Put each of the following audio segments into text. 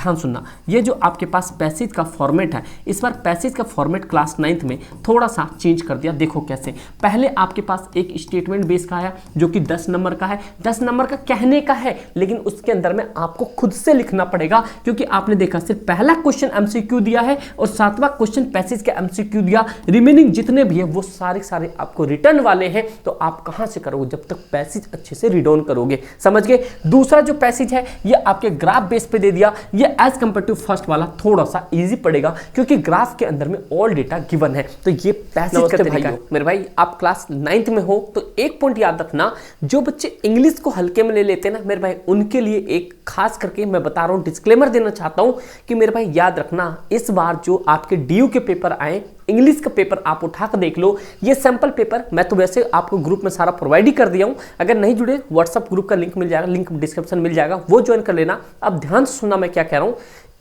ध्यान सुनना, ये जो आपके पास पैसेज का फॉर्मेट है, इस बार पैसेज का फॉर्मेट क्लास 9th में थोड़ा सा चेंज कर दिया। देखो कैसे, पहले आपके पास एक स्टेटमेंट बेस का आया जो कि 10 नंबर का है, 10 नंबर का कहने का है, लेकिन उसके अंदर में आपको खुद से लिखना पड़ेगा, क्योंकि आपने देखा सिर्फ पहला क्वेश्चन एमसीक्यू दिया है और 7वां क्वेश्चन पैसेज का एमसीक्यू दिया, रिमेनिंग जितने भी है वो सारे आपको रिटर्न वाले हैं। तो आप कहां से करोगे जब तक पैसेज अच्छे से रीड ऑन करोगे, समझ गए। दूसरा जो पैसेज है ये आपके ग्राफ बेस पे दे दिया, ये एज कंपेयर टू फर्स्ट वाला थोड़ा सा इजी पड़ेगा, क्योंकि ग्राफ के अंदर में ऑल डेटा गिवन है। तो ये पैसेज का तरीका है। मेरे भाई आप क्लास 9th में हो तो एक पॉइंट याद रखना, जो बच्चे इंग्लिश को हल्के में ले लेते हैं ना मेरे भाई, उनके लिए एक खास करके मैं बता रहा हूं, डिस्क्लेमर देना चाहता हूं कि मेरे भाई याद रखना, इस बार जो आपके डीयू के पेपर आए, इंग्लिश का पेपर आप उठा कर देख लो, ये सैंपल पेपर मैं तो वैसे आपको ग्रुप में सारा प्रोवाइड ही कर दिया हूं, अगर नहीं जुड़े व्हाट्सएप ग्रुप का लिंक मिल जाएगा, लिंक डिस्क्रिप्शन मिल जाएगा, वो ज्वाइन कर लेना। अब ध्यान से सुनना मैं क्या कह रहा हूं,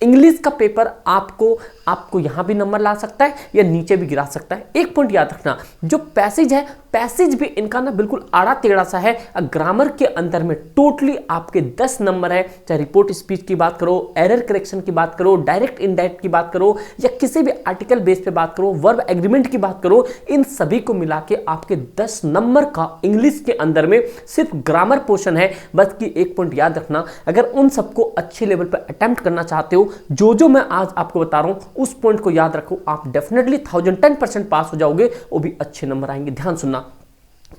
इंग्लिश का पेपर आपको यहां भी नंबर ला सकता है या नीचे भी गिरा सकता है। एक पॉइंट याद रखना, जो पैसेज है, पैसेज भी इनका ना बिल्कुल आड़ा टेढ़ा सा है। ग्रामर के अंदर में टोटली आपके 10 नंबर है, चाहे रिपोर्ट स्पीच की बात करो, एरर करेक्शन की बात करो, डायरेक्ट इनडायरेक्ट की बात करो, या किसी भी आर्टिकल बेस पे बात करो, वर्ब एग्रीमेंट की बात करो, इन सभी को मिला के आपके 10 नंबर का इंग्लिश के अंदर में सिर्फ ग्रामर पोर्शन है। बस की एक पॉइंट याद रखना, अगर उन सबको अच्छे लेवल पर अटेम्प्ट करना चाहते हो, जो मैं आज आपको बता रहा हूं उस पॉइंट को याद रखो, आप डेफिनेटली 1010% पास हो जाओगे, वो भी अच्छे नंबर आएंगे। ध्यान सुनना,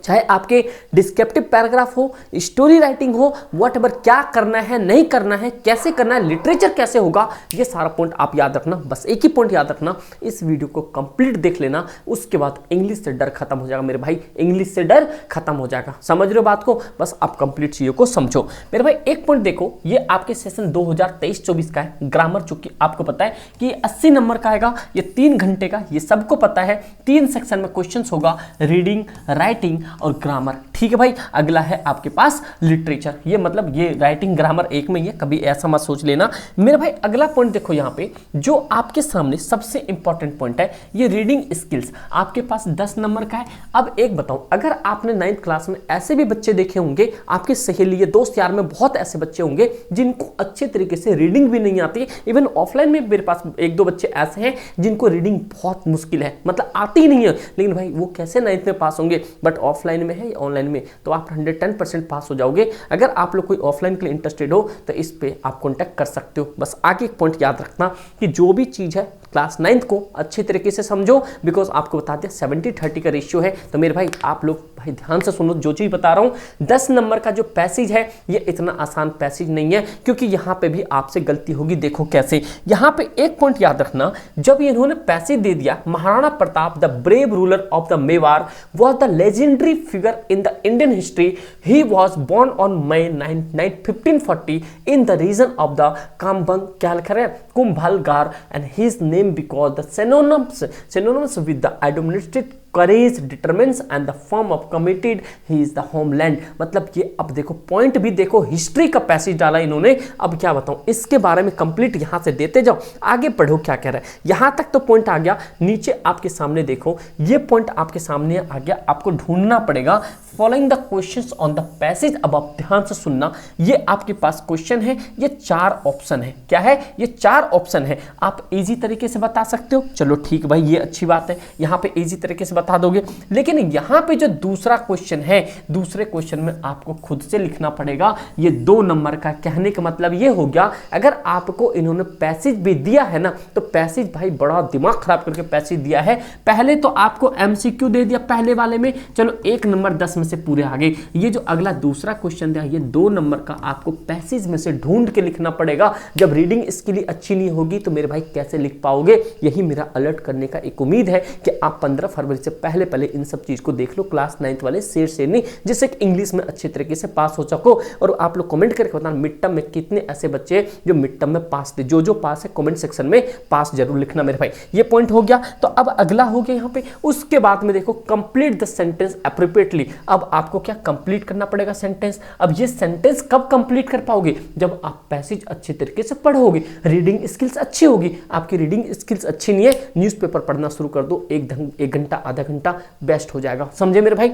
चाहे आपके डिस्क्रिप्टिव पैराग्राफ हो, स्टोरी राइटिंग हो, व्हाटएवर, क्या करना है, नहीं करना है, कैसे करना है, लिटरेचर कैसे होगा, ये सारा पॉइंट आप याद रखना। बस एक ही पॉइंट याद रखना, इस वीडियो को कंप्लीट देख लेना, उसके बाद इंग्लिश से डर खत्म हो जाएगा मेरे भाई, इंग्लिश से डर खत्म हो जाएगा। समझ रहे हो बात को, बस आप कंप्लीट चीजों को समझो मेरे भाई। एक पॉइंट देखो, ये आपके सेशन 2023-24 का है ग्रामर, चूंकि आपको पता है कि 80 नंबर का आएगा, ये 3 घंटे का, ये सबको पता है। 3 सेक्शन में क्वेश्चन होगा, रीडिंग, राइटिंग और ग्रामर, ठीक है भाई। अगला है आपके पास लिटरेचर, ये मतलब ये राइटिंग ग्रामर एक में ही है, कभी ऐसा मत सोच लेना मेरे भाई। अगला पॉइंट देखो यहाँ पे, जो आपके सामने सबसे इंपॉर्टेंट पॉइंट है, ये रीडिंग स्किल्स आपके पास 10 नंबर का है। अब एक बताऊं, अगर आपने 9th क्लास में ऐसे भी बच्चे देखे होंगे, आपके सहेली या दोस्त यार में बहुत ऐसे बच्चे होंगे जिनको अच्छे तरीके से रीडिंग भी नहीं आती, इवन ऑफलाइन में मेरे पास 1-2 बच्चे ऐसे हैं जिनको रीडिंग बहुत मुश्किल है, मतलब आती ही नहीं है, लेकिन भाई वो कैसे 9th में पास होंगे। बट ऑफलाइन में है या ऑनलाइन में, तो आप 110% पास हो जाओगे। अगर आप लोग कोई ऑफलाइन के लिए इंटरेस्टेड हो तो इस पे आप कांटेक्ट कर सकते हो। बस आगे एक पॉइंट याद रखना कि जो भी चीज़ है क्लास 9th को अच्छे तरीके से समझो, बिकॉज आपको बता दिया 70-30 का रेशियो है। तो मेरे भाई आप लोग भाई ध्यान से सुनो, जो चीज़ बता रहा हूँ, 10 नंबर का जो पैसेज है ये इतना आसान पैसेज नहीं है, क्योंकि यहाँ पे भी आपसे गलती होगी। देखो कैसे, यहाँ पे एक पॉइंट याद रखना, जब इन्होंने पैसेज दे दिया, Maharana Pratap the brave ruler of the Mewar was the legendary figure in the Indian history. He was born on May 9, 1540 in the region of the Kumbhalgarh, and his name because the synonyms with the administrative courage, determination and the form of committed he is the homeland। मतलब ये अब देखो point भी देखो, history का passage डाला इन्होंने। अब क्या बताऊं, इसके बारे में कंप्लीट यहां से देते जाओ, आगे पढ़ो क्या कह रहा है। यहां तक तो पॉइंट आ गया, नीचे आपके सामने देखो, ये पॉइंट आपके सामने आ गया, आपको ढूंढना पड़ेगा। Following the questions on the passage, अब आप ध्यान से सुनना, ये आपके पास क्वेश्चन है, ये 4 ऑप्शन है। क्या है, ये 4 ऑप्शन है। आप इजी तरीके से बता सकते हो, चलो ठीक भाई, ये अच्छी बात है, यहां पे इजी तरीके से बता दोगे। लेकिन यहां पे जो दूसरा क्वेश्चन है, दूसरे क्वेश्चन में आपको खुद से लिखना पड़ेगा। ये 2 नंबर का, कहने का मतलब ये हो गया, अगर आपको इन्होंने पैसेज भी दिया है ना, तो पैसेज भाई बड़ा दिमाग खराब करके पैसेज दिया है। पहले तो आपको एमसीक्यू दे दिया पहले वाले में, चलो 1 नंबर 10 में से पूरे आ गए। ये जो अगला दूसरा क्वेश्चन दिया, ये 2 नंबर का आपको पैसेज में से ढूंढ के लिखना पड़ेगा। जब रीडिंग इसके लिए अच्छी नहीं होगी तो मेरे भाई कैसे लिख पाओगे। यही मेरा अलर्ट करने का एक उम्मीद है कि आप 15 फरवरी से पहले इन सब चीज को देख लो, क्लास 9th वाले शेर शेरनी, जिससे कि इंग्लिश में अच्छे तरीके से पास हो सको। और आप लोग कमेंट करके बताना मिड टर्म में कितने ऐसे बच्चे जो मिड टर्म में पास थे। जो पास है कमेंट सेक्शन में पास जरूर लिखना मेरे भाई। ये पॉइंट हो गया। तो अब अगला हो गया यहाँ पे, उसके बाद में देखो कंप्लीट द सेंटेंस एप्रोप्रिएटली। अब आपको क्या कंप्लीट करना पड़ेगा सेंटेंस। अब ये सेंटेंस कब कंप्लीट कर पाओगे, जब आप पैसेज अच्छे तरीके से पढ़ोगे, रीडिंग स्किल्स अच्छी होगी। आपकी रीडिंग स्किल्स अच्छी नहीं है, न्यूज़पेपर पढ़ना शुरू कर दो, 1 घंटा आधा घंटा बेस्ट हो जाएगा। समझे मेरे भाई।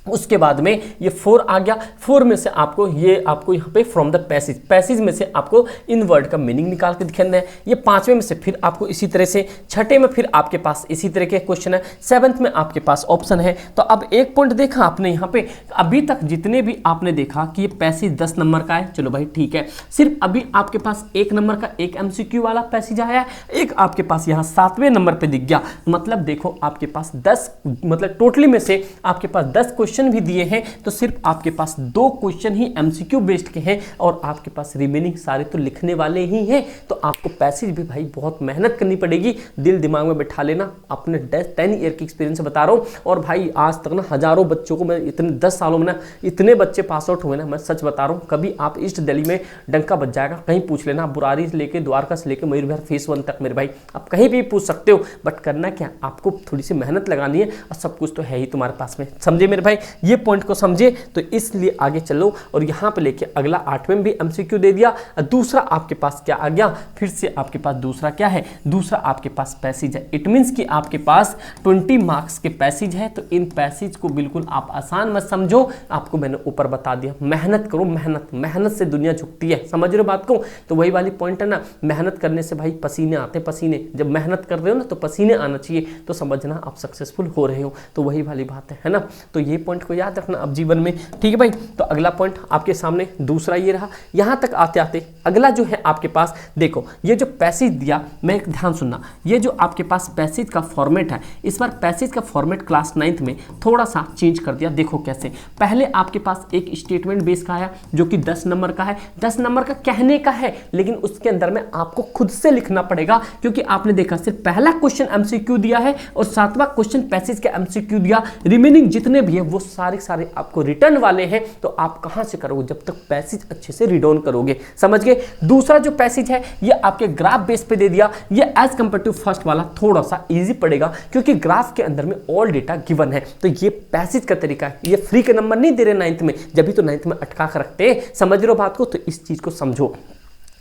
उसके बाद में ये 4 आ गया। 4 में से आपको यहाँ पे फ्रॉम द पैसेज में से आपको इन वर्ड का मीनिंग निकाल के दिखाना है। ये 5वें में से फिर आपको इसी तरह से, 6ठे में फिर आपके पास इसी तरह के क्वेश्चन है, 7th में आपके पास ऑप्शन है। तो अब एक पॉइंट देखा आपने यहाँ पे, अभी तक जितने भी आपने देखा कि ये पैसेज 10 नंबर का है, चलो भाई ठीक है। सिर्फ अभी आपके पास 1 नंबर का एक MCQ वाला पैसेज आया है, एक आपके पास यहाँ 7वें नंबर पे दिख गया। मतलब देखो आपके पास 10, मतलब टोटली में से आपके पास 10 क्वेश्चन भी दिए हैं, तो सिर्फ आपके पास 2 क्वेश्चन ही MCQ बेस्ड के हैं और आपके पास रिमेनिंग सारे तो लिखने वाले ही हैं। तो आपको पैसेज भी भाई बहुत मेहनत करनी पड़ेगी, दिल दिमाग में बैठा लेना। अपने 10 ईयर की एक्सपीरियंस से बता रहा हूँ। और भाई आज तक ना हजारों बच्चों को मैं इतने 10 सालों में ना इतने बच्चे पास आउट हुए ना, मैं सच बता रहा हूँ। कभी आप ईस्ट दिल्ली में डंका बज जाएगा, कहीं पूछ लेना, बुरारी से लेके द्वारका से लेके मयूरभंज फेस 1 तक मेरे भाई आप कहीं भी पूछ सकते हो। बट करना क्या, आपको थोड़ी सी मेहनत लगानी है और सब कुछ तो है ही तुम्हारे पास में। समझे मेरे भाई, ये पॉइंट को समझे तो इसलिए आगे चलो। और यहाँ पे लेके अगला 8वें में भी MCQ दे दिया। दूसरा आपके पास क्या आ गया, फिर से आपके पास दूसरा क्या है, दूसरा आपके पास पैसेज है। इट मीन्स कि आपके पास 20 मार्क्स के पैसेज है। तो इन पैसेज को बिल्कुल आप आसान मत समझो, आपको मैंने ऊपर बता दिया। मेहनत करो, मेहनत से दुनिया झुकती है, समझ रहे हो बात को। तो वही वाली पॉइंट है ना, मेहनत करने से भाई पसीने आते, पसीने जब मेहनत कर रहे हो ना तो पसीने आना चाहिए, तो समझना आप सक्सेसफुल हो रहे हो। तो वही वाली बात है ना। तो ये पॉइंट को याद रखना अब जीवन में, ठीक है भाई। तो अगला पॉइंट आपके सामने दूसरा ये रहा। यहां तक आते आते अगला जो है आपके पास, देखो ये जो पैसेज दिया, मैं एक ध्यान सुनना, ये जो आपके पास पैसेज का फॉर्मेट है, इस बार पैसेज का फॉर्मेट क्लास 9th में थोड़ा सा चेंज कर दिया। देखो कैसे, पहले आपके पास एक स्टेटमेंट बेस का आया जो कि 10 नंबर का है, 10 नंबर का कहने का है, लेकिन उसके अंदर में आपको खुद से लिखना पड़ेगा। क्योंकि आपने देखा सिर्फ पहला क्वेश्चन MCQ दिया है और 7वां क्वेश्चन पैसेज का MCQ दिया, रिमेनिंग जितने भी है वो सारे आपको रिटर्न वाले हैं। तो आप कहां से करोगे, जब तक पैसेज अच्छे से रीड ऑन करोगे, समझ गए। दूसरा जो पैसेज है ये आपके ग्राफ बेस पे दे दिया। ये एज कंपेयर टू फर्स्ट वाला थोड़ा सा इजी पड़ेगा, क्योंकि ग्राफ के अंदर में ऑल डेटा गिवन है। तो ये पैसेज का तरीका है, ये फ्री के नंबर नहीं दे रहे 9th में, जब भी तो 9th में अटका कर रखते हैं, समझ रहे हो बात को। तो इस चीज को समझो,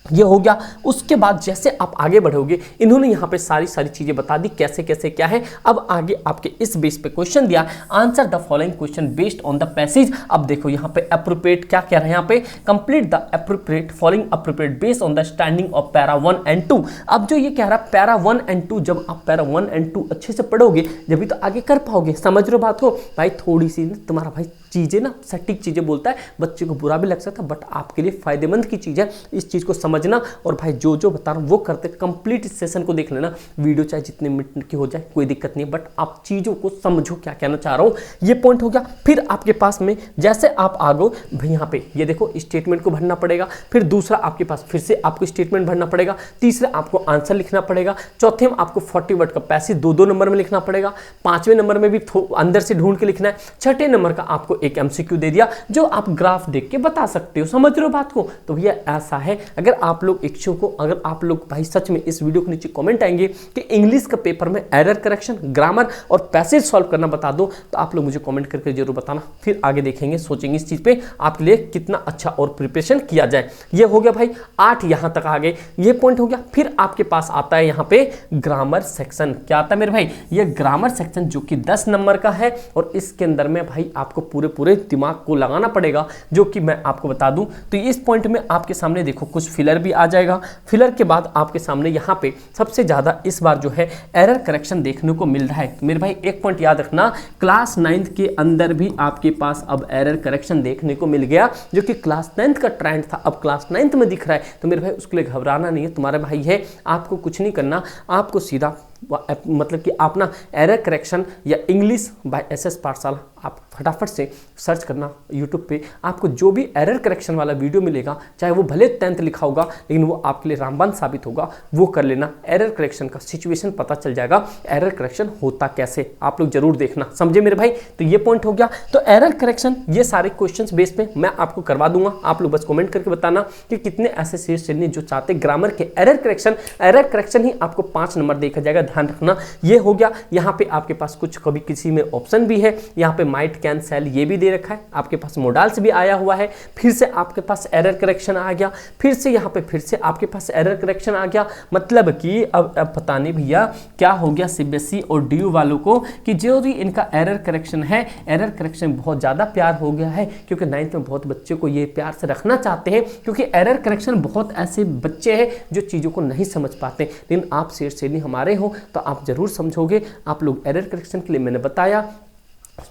ये हो गया। उसके बाद जैसे आप आगे बढ़ोगे, इन्होंने यहाँ पे सारी चीजें बता दी कैसे कैसे क्या है। अब आगे आपके इस बेस पे क्वेश्चन दिया, answer the following question based on the passage. अब देखो यहाँ पे अप्रोप्रिएट क्या कह रहे हैं, यहाँ पे complete the appropriate following appropriate based on the standing of para 1 and 2। अब जो ये कह रहा है पैरा 1 एंड 2, जब आप पैरा 1 एंड 2 अच्छे से पढ़ोगे जब भी तो आगे कर पाओगे, समझ रहे हो बात को भाई। थोड़ी सी तुम्हारा भाई चीजें ना सटीक चीजें बोलता है, बच्चे को बुरा भी लग सकता है, बट आपके लिए फायदेमंद की चीज है, इस चीज को समझना। और भाई जो बता रहा हूं वो करते, कंप्लीट इस सेशन को देख लेना, वीडियो चाहे जितने मिनट की हो जाए कोई दिक्कत नहीं, बट आप चीजों को समझो क्या कहना चाह रहा हूं। ये पॉइंट हो गया। फिर आपके पास में जैसे आप आगो भाई, यहाँ पे ये देखो स्टेटमेंट को भरना पड़ेगा। फिर दूसरा आपके पास फिर से आपको स्टेटमेंट भरना पड़ेगा। तीसरा आपको आंसर लिखना पड़ेगा। चौथे में आपको 40 वर्ड का पैसेज 2-2 नंबर में लिखना पड़ेगा। 5वें नंबर में भी अंदर से ढूंढ के लिखना है। 6ठे नंबर का आपको एक MCQ दे दिया जो आप ग्राफ देख के बता सकते हो, समझ रहे हो बात को। तो भैया ऐसा है, अगर आप लोग इच्छुक हो, अगर आप लोग भाई सच में इस वीडियो के नीचे कमेंट आएंगे कि इंग्लिश का पेपर में एरर करेक्शन, ग्रामर और पैसेज सॉल्व करना बता दो, तो आप लोग मुझे कमेंट करके जरूर बताना। फिर आगे देखेंगे, सोचेंगे इस चीज पे आपके लिए कितना अच्छा और प्रिपरेशन किया जाए। ये हो गया भाई 8, यहां तक आ गए, ये पॉइंट हो गया। फिर आपके पास आता है यहाँ पे ग्रामर सेक्शन। क्या आता है मेरे भाई, ये ग्रामर सेक्शन जो कि 10 नंबर का है और इसके अंदर में भाई आपको पूरे दिमाग को लगाना पड़ेगा, जो कि मैं आपको बता दूं। तो इस पॉइंट में आपके सामने देखो कुछ फिलर भी आ जाएगा। फिलर के बाद आपके सामने यहाँ पे सबसे ज्यादा इस बार जो है एरर करेक्शन देखने को मिल रहा है। तो मेरे भाई एक पॉइंट याद रखना, क्लास 9th के अंदर भी आपके पास अब एरर करेक्शन देखने को मिल गया, जो कि क्लास 9th का ट्रेंड था, अब क्लास 9th में दिख रहा है। तो मेरे भाई उसके लिए घबराना नहीं है, तुम्हारा भाई है, आपको कुछ नहीं करना, आपको सीधा मतलब कि अपना एरर करेक्शन या इंग्लिश बाय SS पाठशाला आप फटाफट से सर्च करना यूट्यूब पे। आपको जो भी एरर करेक्शन वाला वीडियो मिलेगा, चाहे वो भले 10th लिखा होगा, लेकिन वो आपके लिए रामबाण साबित होगा, वो कर लेना। एरर करेक्शन का सिचुएशन पता चल जाएगा, एरर करेक्शन होता कैसे, आप लोग जरूर देखना, समझे मेरे भाई। तो ये पॉइंट हो गया। तो एरर करेक्शन ये सारे क्वेश्चंस बेस पे मैं आपको करवा दूंगा, आप लोग बस कमेंट करके बताना कि कितने ऐसे शेष चलने जो चाहते ग्रामर के एरर करेक्शन ही आपको 5 नंबर देखा जाएगा, ध्यान रखना। ये हो गया। यहाँ पे आपके पास कुछ कभी किसी में ऑप्शन भी है, यहाँ पे माइट कैन सेल ये भी दे रखा है, आपके पास मोडाल्स भी आया हुआ है, फिर से आपके पास एरर करेक्शन आ गया, फिर से यहाँ पे फिर से आपके पास एरर करेक्शन आ गया। मतलब कि अब पता नहीं भैया क्या हो गया सीबीएसई और डीयू वालों को कि जो भी इनका एरर करेक्शन है, एरर करेक्शन बहुत ज़्यादा प्यार हो गया है, क्योंकि 9th में बहुत बच्चे को ये प्यार से रखना चाहते हैं, क्योंकि एरर करेक्शन बहुत ऐसे बच्चे हैं जो चीज़ों को नहीं समझ पाते। लेकिन आप शेर हमारे हो तो आप जरूर समझोगे। आप लोग एरर करेक्शन के लिए मैंने बताया,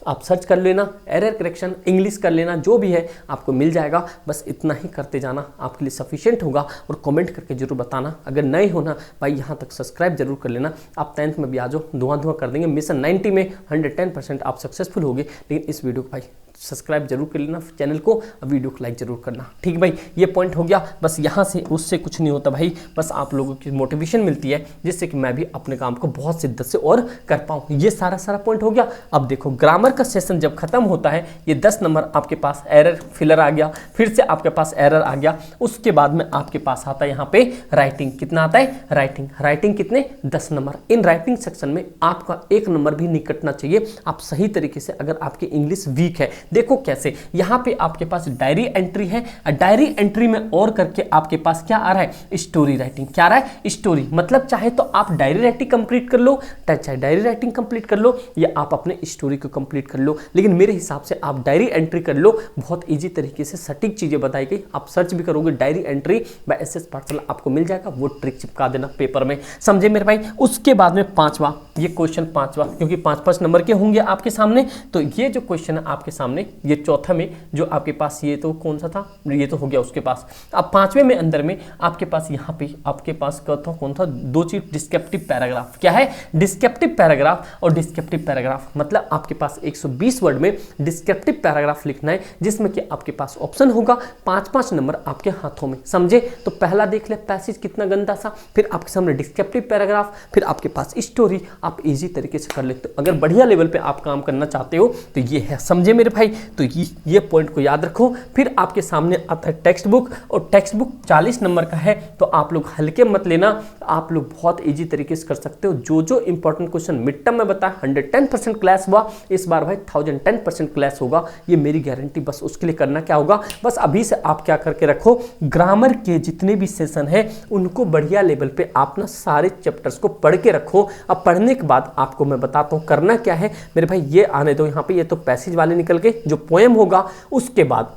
आप सर्च कर लेना, एरर करेक्शन इंग्लिश कर लेना, जो भी है आपको मिल जाएगा। बस इतना ही करते जाना आपके लिए सफिशिएंट होगा। और कमेंट करके जरूर बताना, अगर नए होना भाई यहाँ तक सब्सक्राइब जरूर कर लेना। आप 10th में भी आ जाओ, धुआं कर देंगे। मिशन 90 में 110% आप सक्सेसफुल होगे। लेकिन इस वीडियो को भाई सब्सक्राइब जरूर कर लेना चैनल को, वीडियो को लाइक जरूर करना। ठीक भाई, ये पॉइंट हो गया। बस यहाँ से उससे कुछ नहीं होता भाई, बस आप लोगों की मोटिवेशन मिलती है जिससे कि मैं भी अपने काम को बहुत शिद्दत से और कर पाऊँ। ये सारा पॉइंट हो गया। अब देखो ग्रामर का सेशन जब खत्म होता है, ये 10 नंबर आपके पास एरर फिलर आ गया, फिर से आपके पास एरर आ गया। उसके बाद में आपके पास आता है यहाँ पे राइटिंग। कितना आता है? राइटिंग कितने? 10 नंबर। इन राइटिंग सेक्शन में आपका 1 नंबर भी नहीं कटना चाहिए। आप सही तरीके से, अगर आपकी इंग्लिश वीक है, देखो कैसे, यहां पे आपके पास डायरी एंट्री है, डायरी एंट्री में और करके आपके पास क्या आ रहा है? Story writing. क्या आ रहा है? स्टोरी। मतलब चाहे तो आप डायरी राइटिंग कंप्लीट कर लो, चाहे डायरी राइटिंग कंप्लीट कर लो, या आप अपने स्टोरी को कंप्लीट कर लो। लेकिन मेरे हिसाब से आप डायरी एंट्री कर लो। बहुत ईजी तरीके से सटीक चीजें बताई गई। आप सर्च भी करोगे डायरी एंट्री बाय एसएस पाठशाला, आपको मिल जाएगा। वो ट्रिक चिपका देना पेपर में, समझे मेरे भाई। उसके बाद में पांचवा, ये क्वेश्चन पांचवा, क्योंकि 5-5 नंबर के होंगे आपके सामने, तो ये जो क्वेश्चन है आपके सामने, ये चौथा में जो आपके पास, ये तो कौन सा था, ये तो हो गया उसके पास। अब 5वें में अंदर में आपके पास यहाँ पे आपके पास कौन था? 2 चीज, डिस्क्रिप्टिव पैराग्राफ। क्या है? Descriptive paragraph. और डिस्क्रिप्टिव पैराग्राफ मतलब आपके पास 120 वर्ड में डिस्क्रिप्टिव पैराग्राफ लिखना है, जिसमें कि आपके पास ऑप्शन होगा 5-5 नंबर आपके हाथों में, समझे। तो पहला देख ले पैसेज कितना गंदा सा, फिर आपके सामने डिस्क्रिप्टिव पैराग्राफ, फिर आपके पास स्टोरी। आप इजी तरीके से कर लेते हो। अगर बढ़िया लेवल पे आप काम करना चाहते हो तो ये है, समझे मेरे भाई। तो ये पॉइंट को याद रखो। फिर आपके सामने आता है टेक्स्ट बुक, और टेक्स्ट बुक 40 नंबर का है, तो आप लोग हल्के मत लेना। आप लोग बहुत इजी तरीके से कर सकते हो। जो इंपॉर्टेंट क्वेश्चन मिड टर्म में बताया, 110% क्लास हुआ। इस बार भाई 1010% क्लास होगा, ये मेरी गारंटी। बस उसके लिए करना क्या होगा, बस अभी से आप क्या करके रखो, ग्रामर के जितने भी सेशन है उनको बढ़िया लेवल पे आप ना सारे चैप्टर्स को पढ़ के रखो। अब पढ़ने के बाद आपको मैं बताता हूँ करना क्या है मेरे भाई। ये आने दो यहाँ पे, ये तो पैसेज वाले निकल के, जो पोएम होगा उसके बाद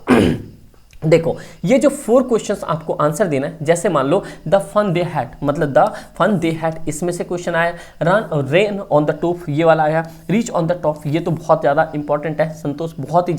देखो ये जो 4 क्वेश्चंस आपको आंसर देना है। जैसे मान लो द फन दे हैड, मतलब द फन दे हैड, इसमें से क्वेश्चन आया। रेन ऑन द टॉप, ये वाला आया। रीच ऑन द टॉप, ये तो बहुत ज़्यादा इंपॉर्टेंट है संतोष, बहुत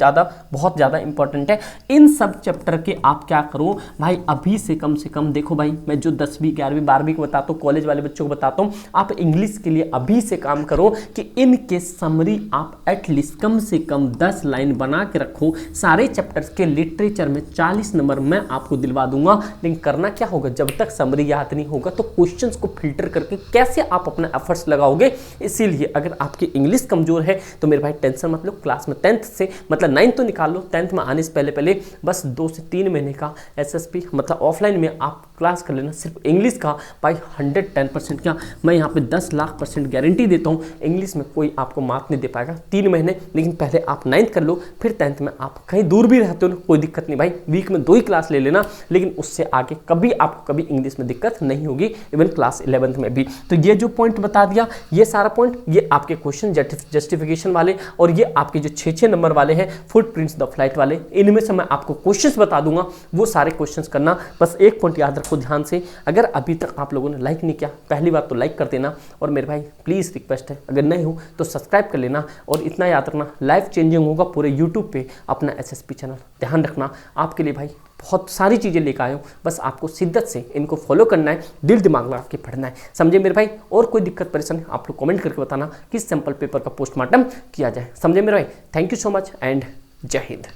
ज़्यादा इंपॉर्टेंट है। इन सब चैप्टर के आप क्या करो भाई, अभी से कम देखो भाई, मैं जो 10वीं 11वीं 12वीं को बताता हूँ, कॉलेज वाले बच्चों को बताता हूँ, आप इंग्लिश के लिए अभी से काम करो कि इनके समरी आप एटलीस्ट कम से कम 10 लाइन बना के रखो। सारे चैप्टर्स के लिटरेचर में 40 नंबर मैं आपको दिलवा दूंगा। लेकिन करना क्या होगा, जब तक समरी याद नहीं होगा तो क्वेश्चंस को फिल्टर करके कैसे आप अपना एफर्ट्स लगाओगे। इसीलिए अगर आपकी इंग्लिश कमजोर है तो मेरे भाई टेंशन मत लो। क्लास में 10th से मतलब 9th तो निकाल लो, 10th में आने से पहले बस 2 से 3 महीने का एसएसपी मतलब ऑफलाइन में आप क्लास कर लेना सिर्फ इंग्लिश का। भाई 110% क्या, मैं यहाँ पे 10 लाख % गारंटी देता हूँ, इंग्लिश में कोई आपको मार्क नहीं दे पाएगा 3 महीने। लेकिन पहले आप 9th कर लो, फिर 10th में आप कहीं दूर भी रहते हो कोई दिक्कत नहीं भाई, वीक में 2 ही क्लास ले लेना। लेकिन उससे आगे कभी आपको कभी इंग्लिश में दिक्कत नहीं होगी, इवन क्लास 11th में भी। तो ये जो पॉइंट बता दिया, ये सारा पॉइंट, ये आपके क्वेश्चन जस्टिफिकेशन वाले, और ये आपके जो 6-6 नंबर वाले हैं फुटप्रिंट्स द फ्लाइट वाले, इनमें से मैं आपको क्वेश्चंस बता दूंगा, वो सारे क्वेश्चंस करना। बस एक पॉइंट याद रखो ध्यान से, अगर अभी तक आप लोगों ने लाइक नहीं किया, पहली बात तो लाइक कर देना। और मेरे भाई प्लीज़ रिक्वेस्ट है, अगर नहीं हो तो सब्सक्राइब कर लेना। और इतना याद रखना, लाइफ चेंजिंग होगा पूरे यूट्यूब पे अपना एसएसपी चैनल, ध्यान रखना। आपके लिए भाई बहुत सारी चीज़ें लेकर आए हूँ, बस आपको शिद्दत से इनको फॉलो करना है, दिल दिमाग लगा के पढ़ना है, समझे मेरे भाई। और कोई दिक्कत परेशानी आप लोग कमेंट करके बताना किस सैंपल पेपर का पोस्टमार्टम किया जाए, समझे मेरे भाई। Thank you so much and जय हिंद।